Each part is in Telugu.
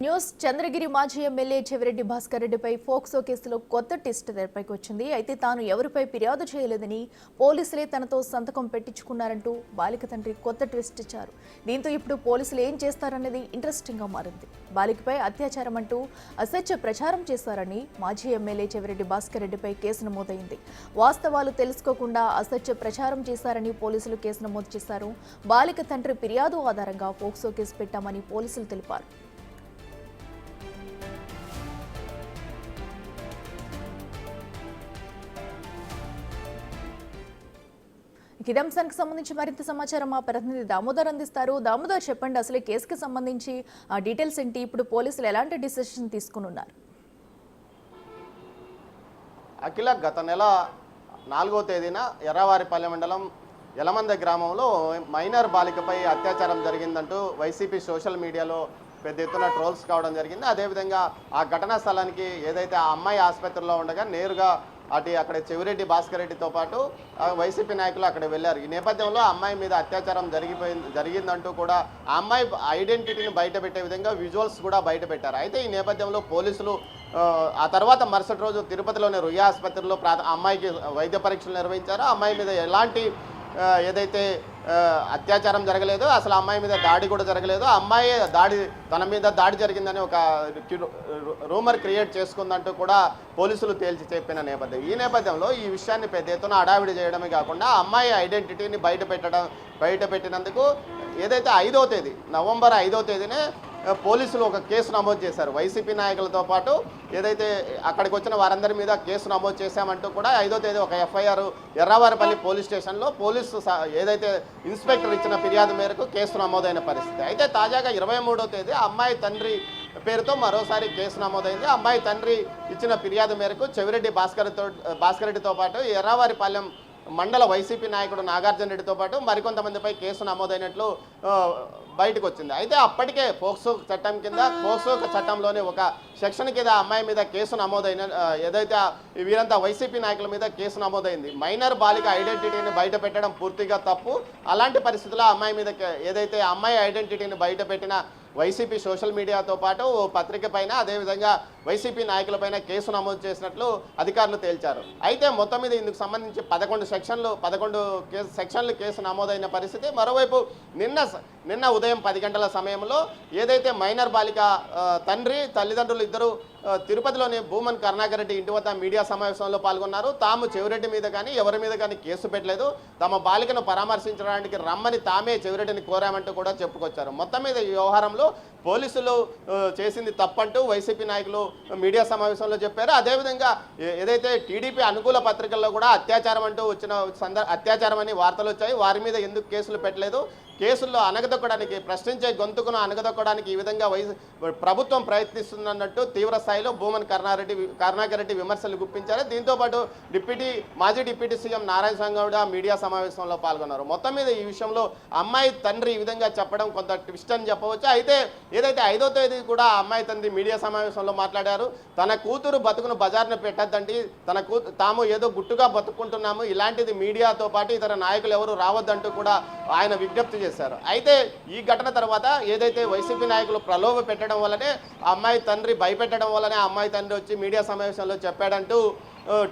న్యూస్ చంద్రగిరి మాజీ ఎమ్మెల్యే చెవిరెడ్డి భాస్కర్ రెడ్డిపై ఫోక్సో కేసులో కొత్త ట్విస్ట్ తెరపైకి వచ్చింది. అయితే తాను ఎవరిపై ఫిర్యాదు చేయలేదని పోలీసులే తనతో సంతకం పెట్టించుకున్నారంటూ బాలిక తండ్రి కొత్త ట్విస్ట్ ఇచ్చారు. దీంతో ఇప్పుడు పోలీసులు ఏం చేస్తారనేది ఇంట్రెస్టింగ్ గా మారింది. బాలికపై అత్యాచారం అంటూ అసత్య ప్రచారం చేశారని మాజీ ఎమ్మెల్యే చెవిరెడ్డి భాస్కర్ రెడ్డిపై కేసు నమోదైంది. వాస్తవాలు తెలుసుకోకుండా అసత్య ప్రచారం చేశారని పోలీసులు కేసు నమోదు చేశారు. బాలిక తండ్రి ఫిర్యాదు ఆధారంగా ఫోక్సో కేసు పెట్టామని పోలీసులు తెలిపారు. ఇదే అంశానికి సంబంధించి మరింత సమాచారం మా ప్రతినిధి దామోదర్ అందిస్తారు. దామోదర్, చెప్పండి, అసలు ఈ కేసుకి సంబంధించి డీటెయిల్స్ ఏంటి? ఇప్పుడు పోలీసులు ఎలాంటి డిసిషన్ తీసుకుని ఉన్నారు? అఖిల గత నెల 4వ తేదీన ఎర్రవారిపల్లె మండలం యలమంద గ్రామంలో మైనర్ బాలికపై అత్యాచారం జరిగిందంటూ వైసీపీ సోషల్ మీడియాలో పెద్ద ఎత్తున ట్రోల్స్ కావడం జరిగింది. అదేవిధంగా ఆ ఘటనా స్థలానికి ఏదైతే ఆ అమ్మాయి ఆసుపత్రిలో ఉండగా నేరుగా అక్కడ చెవిరెడ్డి భాస్కర్ రెడ్డితో పాటు వైసీపీ నాయకులు అక్కడ వెళ్ళారు. ఈ నేపథ్యంలో అమ్మాయి మీద అత్యాచారం జరిగిందంటూ కూడా ఆ అమ్మాయి ఐడెంటిటీని బయటపెట్టే విధంగా విజువల్స్ కూడా బయటపెట్టారు. అయితే ఈ నేపథ్యంలో పోలీసులు ఆ తర్వాత మరుసటి రోజు తిరుపతిలోని రుయా ఆసుపత్రిలో అమ్మాయికి వైద్య పరీక్షలు నిర్వహించారు. అమ్మాయి మీద ఎలాంటి ఏదైతే అత్యాచారం జరగలేదు, అసలు అమ్మాయి మీద దాడి కూడా జరగలేదు, అమ్మాయి తన మీద దాడి జరిగిందని ఒక రూమర్ క్రియేట్ చేసుకుందంటూ కూడా పోలీసులు తేల్చి చెప్పిన నేపథ్యం. ఈ నేపథ్యంలో ఈ విషయాన్ని పెద్ద ఎత్తున హడావిడి చేయడమే కాకుండా అమ్మాయి ఐడెంటిటీని బయటపెట్టినందుకు ఏదైతే నవంబర్ 5వ తేదీనే పోలీసులు ఒక కేసు నమోదు చేశారు. వైసీపీ నాయకులతో పాటు ఏదైతే అక్కడికి వచ్చిన వారందరి మీద కేసు నమోదు చేశామంటూ కూడా 5వ తేదీ ఒక ఎఫ్ఐఆర్ ఎర్రవారిపల్లి పోలీస్ స్టేషన్లో పోలీసు ఏదైతే ఇన్స్పెక్టర్ ఇచ్చిన ఫిర్యాదు మేరకు కేసు నమోదైన పరిస్థితి. అయితే తాజాగా 23వ తేదీ అమ్మాయి తండ్రి పేరుతో మరోసారి కేసు నమోదైంది. అమ్మాయి తండ్రి ఇచ్చిన ఫిర్యాదు మేరకు చెవిరెడ్డి భాస్కర్ రెడ్డితో పాటు ఎర్రవారిపాలెం మండల వైసీపీ నాయకుడు నాగార్జున రెడ్డితో పాటు మరికొంతమందిపై కేసు నమోదైనట్లు బయటకు వచ్చింది. అయితే అప్పటికే పోక్సో చట్టంలోని ఒక సెక్షన్ కింద అమ్మాయి మీద కేసు నమోదైన ఏదైతే వీరంతా వైసీపీ నాయకుల మీద కేసు నమోదైంది. మైనర్ బాలిక ఐడెంటిటీని బయట పెట్టడం పూర్తిగా తప్పు. అలాంటి పరిస్థితుల్లో అమ్మాయి మీద ఏదైతే అమ్మాయి ఐడెంటిటీని బయట పెట్టిన వైసీపీ సోషల్ మీడియాతో పాటు ఓ పత్రిక పైన అదేవిధంగా వైసీపీ నాయకులపైన కేసు నమోదు చేసినట్లు అధికారులు తేల్చారు. అయితే మొత్తం మీద ఇందుకు సంబంధించి 11 సెక్షన్లు కేసు నమోదైన పరిస్థితి. మరోవైపు నిన్న ఉదయం 10 గంటల సమయంలో ఏదైతే మైనర్ బాలిక తల్లిదండ్రులు ఇద్దరు తిరుపతిలోని భూమన్ కరుణాకర్ రెడ్డి ఇంటి వద్ద మీడియా సమావేశంలో పాల్గొన్నారు. తాము చెవిరెడ్డి మీద కానీ ఎవరి మీద కానీ కేసు పెట్టలేదు, తమ బాలికను పరామర్శించడానికి రమ్మని తామే చెవిరెడ్డిని కోరామంటూ కూడా చెప్పుకొచ్చారు. మొత్తం మీద ఈ వ్యవహారంలో పోలీసులు చేసింది తప్పంటూ వైసీపీ నాయకులు మీడియా సమావేశంలో చెప్పారు. అదేవిధంగా ఏదైతే టీడీపీ అనుకూల పత్రికల్లో కూడా అత్యాచారం అంటూ అత్యాచారం అని వార్తలు వచ్చాయి, వారి మీద ఎందుకు కేసులు పెట్టలేదు, కేసుల్లో అనగదొక్కడానికి ప్రశ్నించే గొంతుకును అనగదొక్కడానికి ఈ విధంగా ప్రభుత్వం ప్రయత్నిస్తుందన్నట్టు తీవ్ర స్థాయిలో భూమన్ కరుణాకర్ రెడ్డి విమర్శలు గుప్పించారు. దీంతోపాటు మాజీ డిప్యూటీ సీఎం నారాయణ సంగౌడ మీడియా సమావేశంలో పాల్గొన్నారు. మొత్తం మీద ఈ విషయంలో అమ్మాయి తండ్రి ఈ విధంగా చెప్పడం కొంత ట్విస్ట్ అని చెప్పవచ్చు. అయితే ఏదైతే 5వ తేదీ కూడా అమ్మాయి తండ్రి మీడియా సమావేశంలో మాట్లాడారు. తన కూతురు బతుకును బజార్ను పెట్టద్దండి, తాము ఏదో గుట్టుగా బతుకుంటున్నాము, ఇలాంటిది మీడియాతో పాటు ఇతర నాయకులు ఎవరు రావద్దంటూ కూడా ఆయన విజ్ఞప్తి చేశారు. అయితే ఈ ఘటన తర్వాత ఏదైతే వైసీపీ నాయకులు ప్రలోభ పెట్టడం వల్లనే అమ్మాయి తండ్రి భయపెట్టడం వల్లనే అమ్మాయి తండ్రి వచ్చి మీడియా సమావేశంలో చెప్పాడంటూ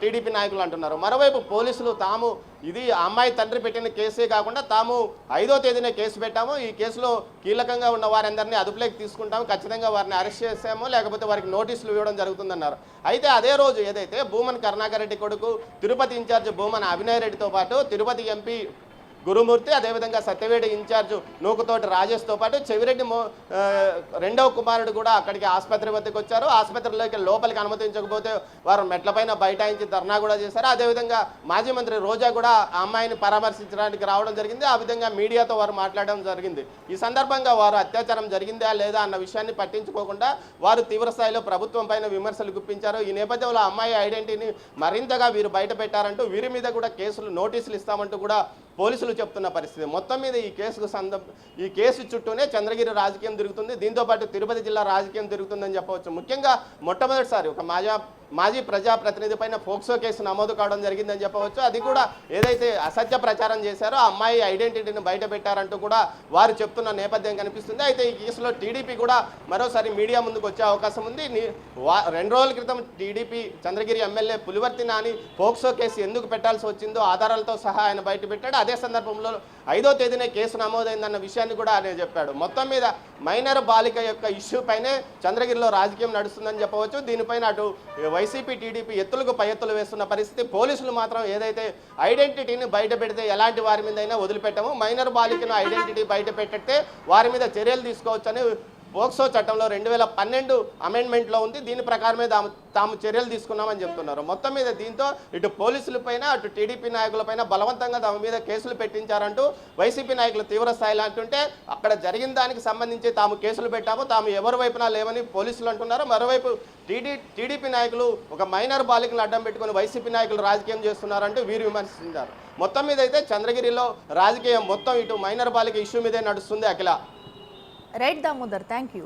టీడీపీ నాయకులు అంటున్నారు. మరోవైపు పోలీసులు తాము ఇది అమ్మాయి తండ్రి పెట్టిన కేసే కాకుండా తాము 5వ తేదీనే కేసు పెట్టాము, ఈ కేసులో కీలకంగా ఉన్న వారందరినీ అదుపులోకి తీసుకుంటాము, ఖచ్చితంగా వారిని అరెస్ట్ చేసాము, లేకపోతే వారికి నోటీసులు ఇవ్వడం జరుగుతుందన్నారు. అయితే అదే రోజు ఏదైతే భూమన్ కరుణాకర్ రెడ్డి కొడుకు తిరుపతి ఇన్ఛార్జ్ భూమన్ అభినయ్ రెడ్డితో పాటు తిరుపతి ఎంపీ గురుమూర్తి, అదేవిధంగా సత్యవేడి ఇన్ఛార్జ్ నూకుతోటి రాజేష్తో పాటు చెవిరెడ్డి 2వ కుమారుడు కూడా అక్కడికి ఆసుపత్రి వద్దకు వచ్చారు. ఆసుపత్రిలోకి లోపలికి అనుమతించకపోతే వారు మెట్లపైన బైఠాయించి ధర్నా కూడా చేశారు. అదేవిధంగా మాజీ మంత్రి రోజా కూడా ఆ అమ్మాయిని పరామర్శించడానికి రావడం జరిగింది. ఆ విధంగా మీడియాతో వారు మాట్లాడడం జరిగింది. ఈ సందర్భంగా వారు అత్యాచారం జరిగిందా లేదా అన్న విషయాన్ని పట్టించుకోకుండా వారు తీవ్ర స్థాయిలో ప్రభుత్వం పైన విమర్శలు గుప్పించారు. ఈ నేపథ్యంలో అమ్మాయి ఐడెంటిటీని మరింతగా వీరు బయట పెట్టారంటూ వీరి మీద కూడా నోటీసులు ఇస్తామంటూ కూడా పోలీసులు చెప్తున్న పరిస్థితి. మొత్తం మీద ఈ కేసు చుట్టూనే చంద్రగిరి రాజకీయం తిరుగుతుంది. దీంతోపాటు తిరుపతి జిల్లా రాజకీయం తిరుగుతుందని చెప్పవచ్చు. ముఖ్యంగా మొట్టమొదటిసారి ఒక మాజీ ప్రజాప్రతినిధి పైన పోక్సో కేసు నమోదు కావడం జరిగిందని చెప్పవచ్చు. అది కూడా ఏదైతే అసత్య ప్రచారం చేశారో ఆ అమ్మాయి ఐడెంటిటీని బయట పెట్టారంటూ కూడా వారు చెప్తున్న నేపథ్యం కనిపిస్తుంది. అయితే ఈ కేసులో టీడీపీ కూడా మరోసారి మీడియా ముందుకు వచ్చే అవకాశం ఉంది. 2 రోజుల క్రితం TDP Chandragiri MLA Pulivarthi Nani POCSO case ఎందుకు పెట్టాల్సి వచ్చిందో ఆధారాలతో సహా ఆయన బయట పెట్టాడు. అదే సందర్భంలో 5వ తేదీనే కేసు నమోదైందన్న విషయాన్ని కూడా ఆయన చెప్పాడు. మొత్తం మీద మైనర్ బాలిక యొక్క ఇష్యూ పైనే చంద్రగిరిలో రాజకీయం నడుస్తుందని చెప్పవచ్చు. దీనిపైన అటు వైసీపీ టీడీపీ ఎత్తులకు పై ఎత్తులు వేస్తున్న పరిస్థితి. పోలీసులు మాత్రం ఏదైతే ఐడెంటిటీని బయట పెడితే ఎలాంటి వారి మీద అయినా వదిలిపెట్టము, మైనర్ బాలికను ఐడెంటిటీ బయట పెట్టితే వారి మీద చర్యలు తీసుకోవచ్చని పోక్సో చట్టంలో 2012 అమెండ్మెంట్లో ఉంది. దీని ప్రకారమే తాము చర్యలు తీసుకున్నామని చెప్తున్నారు. మొత్తం మీద దీంతో ఇటు పోలీసులపైన అటు టీడీపీ నాయకులపైన బలవంతంగా తమ మీద కేసులు పెట్టించారంటూ వైసీపీ నాయకులు తీవ్ర స్థాయిలో అంటుంటే, అక్కడ జరిగిన దానికి సంబంధించి తాము కేసులు పెట్టాము, తాము ఎవరి వైపున లేవని పోలీసులు అంటున్నారు. మరోవైపు టీడీపీ నాయకులు ఒక మైనర్ బాలికలను అడ్డం పెట్టుకుని వైసీపీ నాయకులు రాజకీయం చేస్తున్నారంటూ వీరు విమర్శించారు. మొత్తం మీద అయితే చంద్రగిరిలో రాజకీయం మొత్తం ఇటు మైనర్ బాలిక ఇష్యూ మీదే నడుస్తుంది. Akhila. Right Damodar, thank you.